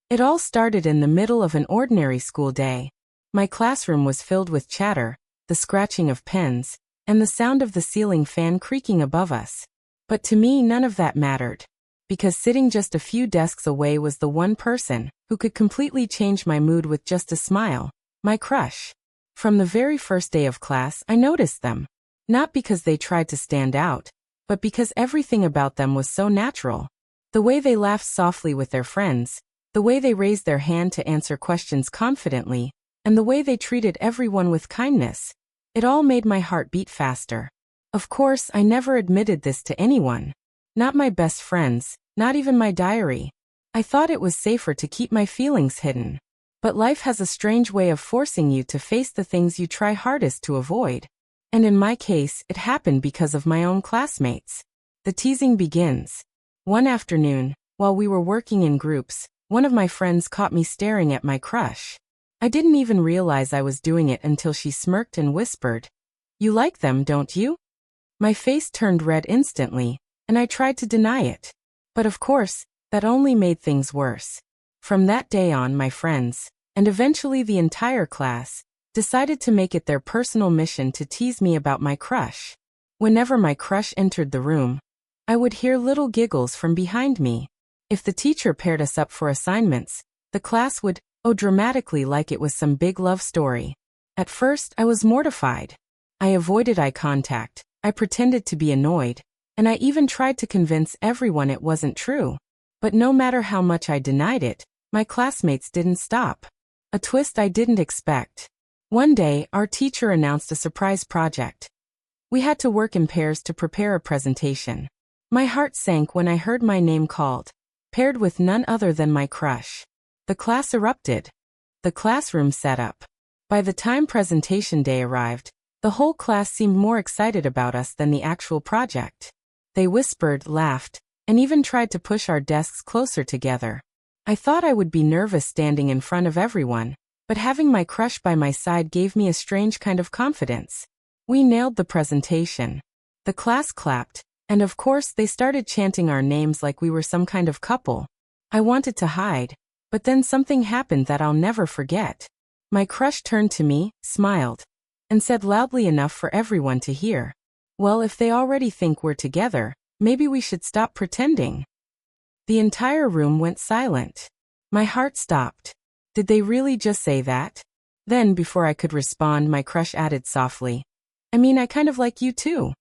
It all started in the middle of an ordinary school day. My classroom was filled with chatter, the scratching of pens, and the sound of the ceiling fan creaking above us. But to me, none of that mattered. Because sitting just a few desks away was the one person who could completely change my mood with just a smile, my crush. From the very first day of class, I noticed them. Not because they tried to stand out, but because everything about them was so natural. The way they laughed softly with their friends, the way they raised their hand to answer questions confidently, and the way they treated everyone with kindness. It all made my heart beat faster. Of course, I never admitted this to anyone. Not my best friends, not even my diary. I thought it was safer to keep my feelings hidden. But life has a strange way of forcing you to face the things you try hardest to avoid. And in my case, it happened because of my own classmates. The teasing begins. One afternoon, while we were working in groups, one of my friends caught me staring at my crush. I didn't even realize I was doing it until she smirked and whispered, "You like them, don't you?" My face turned red instantly, and I tried to deny it. But of course, that only made things worse. From that day on, my friends, and eventually the entire class, decided to make it their personal mission to tease me about my crush. Whenever my crush entered the room, I would hear little giggles from behind me. If the teacher paired us up for assignments, the class would, dramatically like it was some big love story. At first, I was mortified. I avoided eye contact, I pretended to be annoyed, and I even tried to convince everyone it wasn't true. But no matter how much I denied it, my classmates didn't stop. A twist I didn't expect. One day, our teacher announced a surprise project. We had to work in pairs to prepare a presentation. My heart sank when I heard my name called, paired with none other than my crush. The class erupted. The classroom set up. By the time presentation day arrived, the whole class seemed more excited about us than the actual project. They whispered, laughed, and even tried to push our desks closer together. I thought I would be nervous standing in front of everyone, but having my crush by my side gave me a strange kind of confidence. We nailed the presentation. The class clapped, and of course they started chanting our names like we were some kind of couple. I wanted to hide, but then something happened that I'll never forget. My crush turned to me, smiled, and said loudly enough for everyone to hear, "Well, if they already think we're together, maybe we should stop pretending." The entire room went silent. My heart stopped. Did they really just say that? Then, before I could respond, my crush added softly, "I mean, I kind of like you too."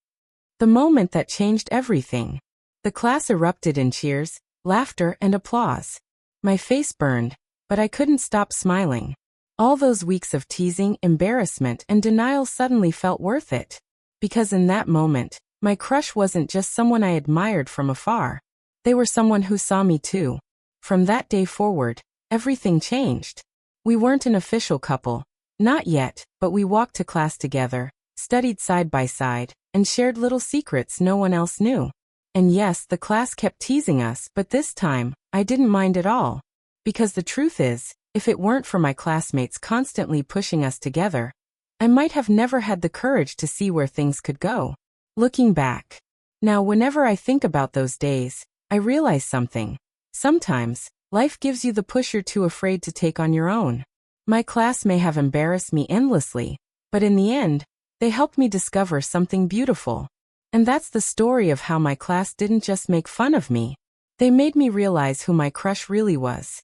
The moment that changed everything. The class erupted in cheers, laughter, and applause. My face burned, but I couldn't stop smiling. All those weeks of teasing, embarrassment, and denial suddenly felt worth it. Because in that moment, my crush wasn't just someone I admired from afar. They were someone who saw me too. From that day forward, everything changed. We weren't an official couple. Not yet, but we walked to class together, studied side by side, and shared little secrets no one else knew. And yes, the class kept teasing us, but this time, I didn't mind at all. Because the truth is, if it weren't for my classmates constantly pushing us together, I might have never had the courage to see where things could go. Looking back. Now, whenever I think about those days, I realize something. Sometimes, life gives you the push you're too afraid to take on your own. My class may have embarrassed me endlessly, but in the end, they helped me discover something beautiful. And that's the story of how my class didn't just make fun of me. They made me realize who my crush really was.